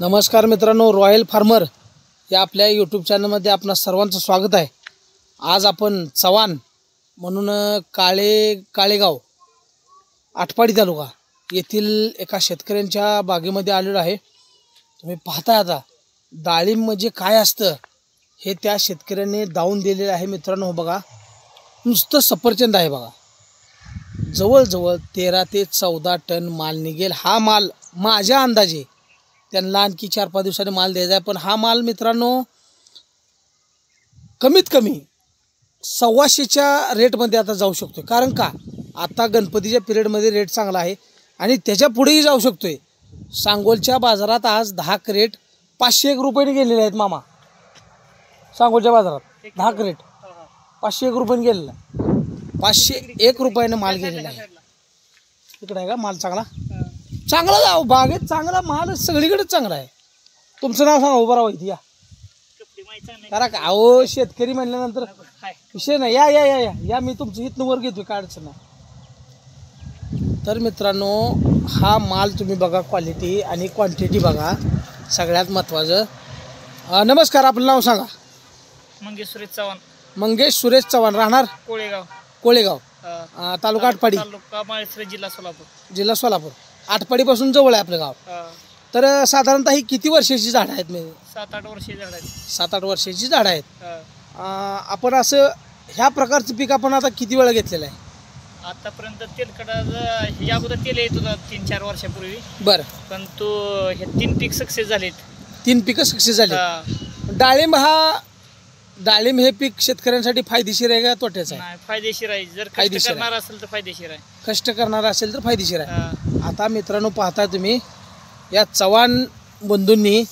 नमस्कार मित्रांनो, royal farmer या आपल्या यूट्यूब चॅनलमध्ये आपणा सर्वांचं स्वागत आहे। आज आपण चव्हाण म्हणून काळेगाव आटपाडी तालुका येथील एका शेतकऱ्यांच्या बागेमध्ये आलेलो आहे। तुम्ही पाहता आता डाळिंब म्हणजे काय असतं हे त्या शेतकऱ्याने दावून दिलेलं आहे। मित्रांनो बघा, नुसतं सफरचंद आहे बघा, जवळजवळ 13 ते 14 टन माल निघेल। हा माल माझ्या अंदाजे त्यांना आणखी 4-5 दिवसांनी माल द्यायचा आहे, पण हा माल मित्रांनो कमीत कमी 125च्या रेटमध्ये आता जाऊ शकतो। कारण का आता गणपतीच्या पिरियडमध्ये रेट चांगला आहे आणि त्याच्या पुढेही जाऊ शकतोय। सांगोलच्या बाजारात आज 10 क्रेट 501 रुपयांनी गेलेले आहेत मामा। सांगोलच्या बाजारात 10 क्रेट 501 रुपयांनी गेलेला, 501 रुपयाने माल गेलेला आहे। इकडे आहे का माल चांगला चांगला जाऊ बागेत चांगला माल सगळीकडे चांगला आहे। तुमचं नाव सांगा, उभं राहा इथे या। करा का अहो, शेतकरी म्हणल्यानंतर विषय नाही। या या या या या मी तुमची इथनं वर घेतोय, काय अडचण नाही। तर मित्रांनो हा माल तुम्ही बघा, क्वालिटी आणि क्वांटिटी बघा, सगळ्यात महत्त्वाचं। नमस्कार, आपलं नाव सांगा। मंगेश सुरेश चव्हाण। मंगेश सुरेश चव्हाण, राहणार कोळेगाव, तालुका आटपाडी, तालुका माळशिरस, जिल्हा सोलापूर। जिल्हा सोलापूर। आटपाडीपासून जवळ आहे आपलं गाव। तर साधारणतः ही किती वर्षाची झाडं आहेत? मी 7-8 वर्षाची झाड आहेत। 7-8 वर्षाची झाडं आहेत। आपण असं ह्या प्रकारचं पीक आपण आता किती वेळा घेतलेलं आहे? आतापर्यंत तेलकटाचं या अगोदर तेल येत होतं 3-4 वर्षापूर्वी। बरं, पण तो हे 3 पीक सक्सेस झालेत। 3 पिकं सक्सेस झाले। डाळिंब हे पीक शेतकऱ्यांसाठी फायदेशीर आहे का तोट्याचं आहे? नाही, फायदेशीर आहे। जर कष्ट करणार असेल तर फायदेशीर आहे। कष्ट करणार असेल तर फायदेशीर आहे। आता मित्रांनो पाहता तुम्ही, या चव्हाण बंधूंनी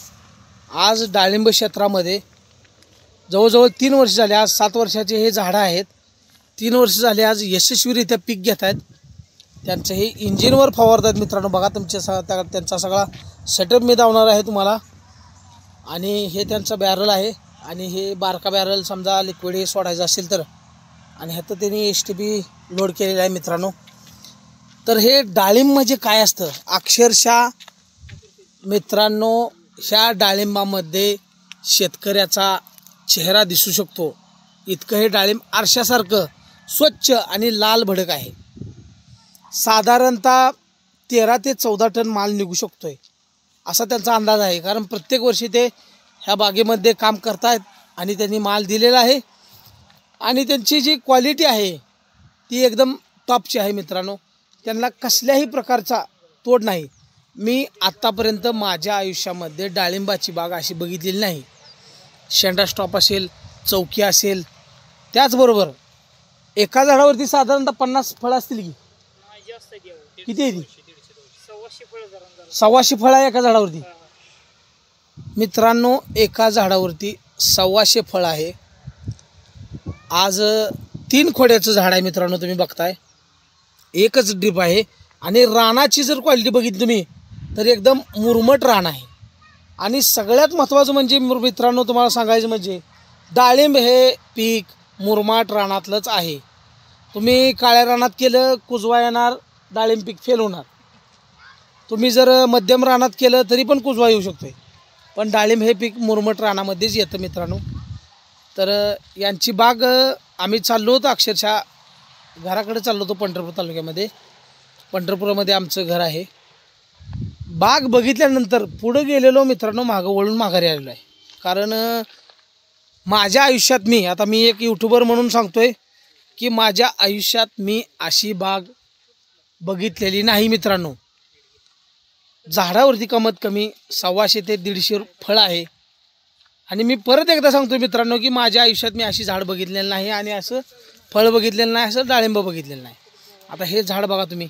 आज डाळिंब क्षेत्रामध्ये जवळजवळ 3 वर्ष झाले। आज 7 वर्षाचे हे झाडं आहेत। 3 वर्ष झाले आज यशस्वीरित्या पीक घेत आहेत। त्यांचं हे इंजिनवर फवारतात मित्रांनो। बघा त्यांचा सगळा सेटअप मी दावणार आहे तुम्हाला। आणि हे त्यांचा बॅरल आहे आणि हे बारका बॅरल समजा लिक्विड हे सोडायचं असेल तर, आणि ह्यात त्यांनी STP लोड केलेलं आहे मित्रांनो। तर हे डाळिंब म्हणजे काय असतं अक्षरशः मित्रांनो, ह्या डाळिंबामध्ये शेतकऱ्याचा चेहरा दिसू शकतो, इतकं हे डाळिंब आरशासारखं स्वच्छ आणि लाल भडक आहे। साधारणतः 13 ते 14 टन माल निघू शकतोय असा त्यांचा अंदाज आहे। कारण प्रत्येक वर्षी ते ह्या बागेमध्ये काम करतायत आणि त्यांनी माल दिलेला आहे आणि त्यांची जी क्वालिटी आहे ती एकदम टॉपची आहे मित्रांनो। त्यांना कसल्याही प्रकारचा तोड नाही। मी आत्तापर्यंत माझ्या आयुष्यामध्ये डाळिंबाची बाग अशी बघितलेली नाही। शेंडा स्टॉप असेल, चौकी असेल, त्याचबरोबर एका झाडावरती साधारणतः 50 फळं असतील की किती आहे ती? 125 फळं आहे एका झाडावरती मित्रांनो। एका झाडावरती 125 फळं आहे। आज 3 खोड्याचं झाड आहे मित्रांनो, तुम्ही बघताय एकच ड्रीप आहे। आणि रानाची जर क्वालिटी बघितली तुम्ही तर एकदम मुरमट रान आहे। आणि सगळ्यात महत्त्वाचं म्हणजे मित्रांनो तुम्हाला सांगायचं म्हणजे डाळिंब हे पीक मुरमाट रानातलंच आहे। तुम्ही काळ्या रानात केलं कुजवा येणार, डाळिंब पीक फेल होणार। तुम्ही जर मध्यम रानात केलं तरी पण कुजवा येऊ शकतो, पण डाळिंब हे पीक मुरमट रानामध्येच येतं मित्रांनो। तर यांची बाग आम्ही चाललो होतो, अक्षरशः घराकडे चाललो होतो पंढरपूर तालुक्यामध्ये। पंढरपुरामध्ये आमचं घर आहे। बाग बघितल्यानंतर पुढं गेलेलो मित्रांनो, मागं वळून माघारी आलेलो आहे। कारण माझ्या आयुष्यात मी एक यूट्यूबर म्हणून सांगतोय की माझ्या आयुष्यात मी अशी बाग बघितलेली नाही मित्रांनो। झाडावरती कमीत कमी 125 ते 150 फळं आहे। आणि मी परत एकदा सांगतो मित्रांनो की माझ्या आयुष्यात मी अशी झाड बघितलेलं नाही आणि असं फळ बघितलेलं नाही, असं डाळिंब बघितलेलं नाही। आता हे झाड बघा तुम्ही,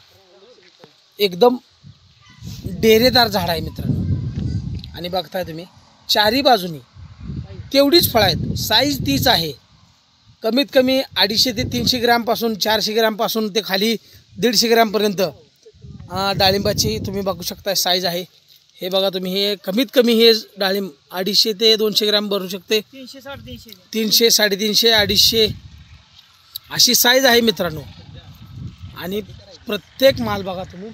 एकदम डेरेदार झाड आहे मित्रांनो। आणि बघताय तुम्ही चारी बाजूनी तेवढीच फळं आहेत, साईज तीच आहे। कमीत कमी 250 ते 300 ग्रॅमपासून 400 ग्रॅमपासून ते खाली 150 ग्रॅमपर्यंत डाळिंबाची तुम्ही बघू शकता साईज आहे। हे बघा तुम्ही, हे कमीत कमी हे डाळिंब 250 ते 200 ग्रॅम भरू शकते। 300, 350, 250 अशी साईज आहे मित्रांनो। आणि प्रत्येक माल बघा तुम्ही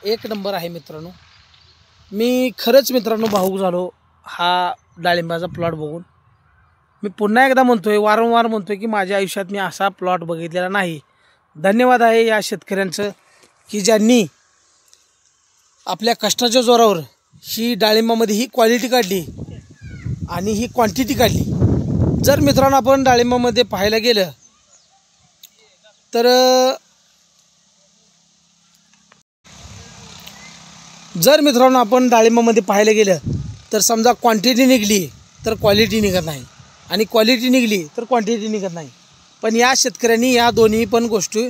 एक नंबर आहे मित्रांनो। मी खरंच मित्रांनो भावूक झालो हा डाळिंबाचा प्लॉट बघून. मी पुन्हा एकदा म्हणतोय, वारंवार म्हणतोय की माझ्या आयुष्यात मी असा प्लॉट बघितलेला नाही. धन्यवाद आहे या शेतकऱ्यांचं की ज्यांनी आपल्या कष्टाच्या जोरावर ही डाळिंबामध्ये ही क्वालिटी काढली आणि ही क्वांटिटी काढली. जर मित्रांनो आपण डाळिंबामध्ये पाहायला गेलं तर समजा क्वांटिटी निघली तर क्वालिटी निघत नाही आणि क्वालिटी निघली तर क्वांटिटी निघत नाही. पण या शेतकऱ्यांनी या दोन्ही पण गोष्टी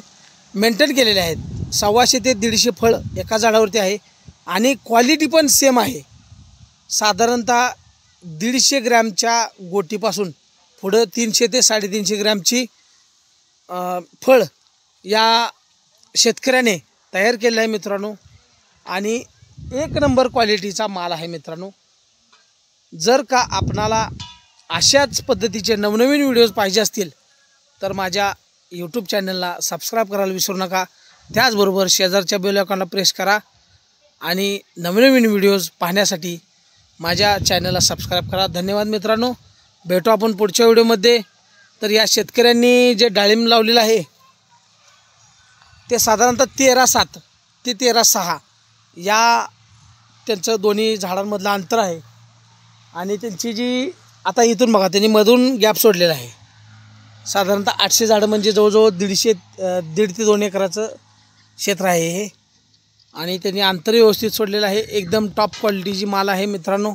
मेंटेन केलेल्या आहेत. 150 ते 150 फळ एका झाडावरती आहे आणि क्वालिटी पण सेम आहे. साधारणतः 150 ग्रॅमच्या गोटीपासून पुढं 300 ते 350 ग्रॅमची फळ या शेतकऱ्याने तयार केलं आहे मित्रांनो. आणि एक नंबर क्वालिटीचा माल आहे मित्रांनो. जर का आपणाला अशाच पद्धतीचे नवनवीन व्हिडिओज पाहिजे असतील तर माझ्या यूट्यूब चॅनलला सबस्क्राईब करायला विसरू नका. त्याचबरोबर शेजारच्या बेल आयकॉनला प्रेस करा आणि नवनवीन व्हिडिओज पाहण्यासाठी माझ्या चॅनलला सबस्क्राईब करा. धन्यवाद मित्रांनो. भेटू आपण पुढच्या व्हिडिओमध्ये. तर या शेतकऱ्यांनी जे डाळिंब लावलेलं आहे ते साधारणतः 13.7 ते 13.6 या त्यांचं दोन्ही झाडांमधलं अंतर आहे. आणि त्यांची जी आता इथून बघा त्यांनी मधून गॅप सोडलेला आहे. साधारणतः 800 झाडं म्हणजे जवळजवळ 1.5 ते 2 एकराचं क्षेत्र आहे हे. आणि त्यांनी अंतर व्यवस्थित सोडलेलं आहे. एकदम टॉप क्वालिटीची माल आहे मित्रांनो.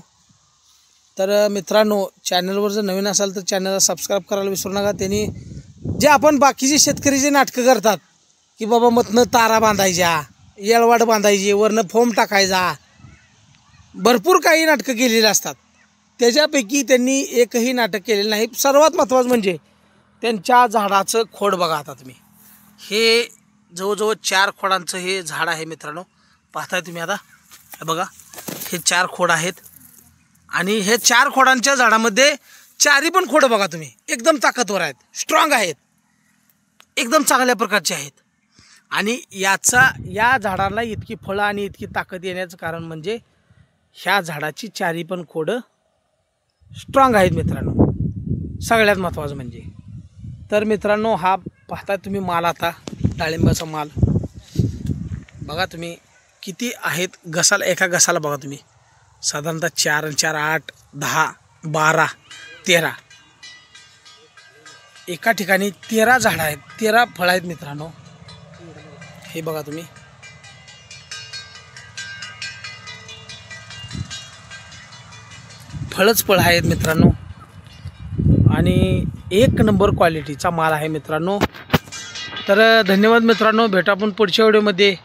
तर मित्रांनो चॅनलवर जर नवीन असाल तर चॅनलला सबस्क्राईब करायला विसरू नका. त्यांनी जे आपण बाकीचे शेतकरी जे नाटकं करतात की बाबा मधनं तारा बांधायच्या, येळवाड बांधायची, वरनं फोम टाकायचा, भरपूर काही नाटकं केलेली असतात. त्याच्यापैकी त्यांनी एकही नाटक केलेलं नाही. सर्वात महत्त्वाचं म्हणजे त्यांच्या झाडाचं खोड बघा. आता तुम्ही हे जवळजवळ 4 खोडांचं हे झाड आहे मित्रांनो. पाहताय तुम्ही आता हे बघा हे 4 खोड आहेत. आणि हे 4 खोडांच्या झाडामध्ये 4ही पण खोडं बघा तुम्ही एकदम ताकदवर आहेत, स्ट्रॉंग आहेत, एकदम चांगल्या प्रकारचे आहेत. आणि या झाडाला इतकी फळं आणि इतकी ताकद येण्याचं कारण म्हणजे ह्या झाडाची 4ही पण खोडं स्ट्रॉंग आहेत मित्रांनो. सगळ्यात महत्त्वाचं म्हणजे. तर मित्रांनो हा पाहताय तुम्ही माल, आता डाळिंबाचा माल बघा तुम्ही किती आहेत. गसाला एका गसाला बघा तुम्ही साधारणतः 4 आणि 4 8 10 12 13 एका ठिकाणी 13 झाडं आहेत, 13 फळं आहेत मित्रांनो. हे बघा तुम्ही फळच फळ आहेत मित्रांनो. आणि एक नंबर क्वालिटीचा माल आहे मित्रांनो. तर धन्यवाद मित्रांनो. भेटू आपण पुढच्या व्हिडिओमध्ये.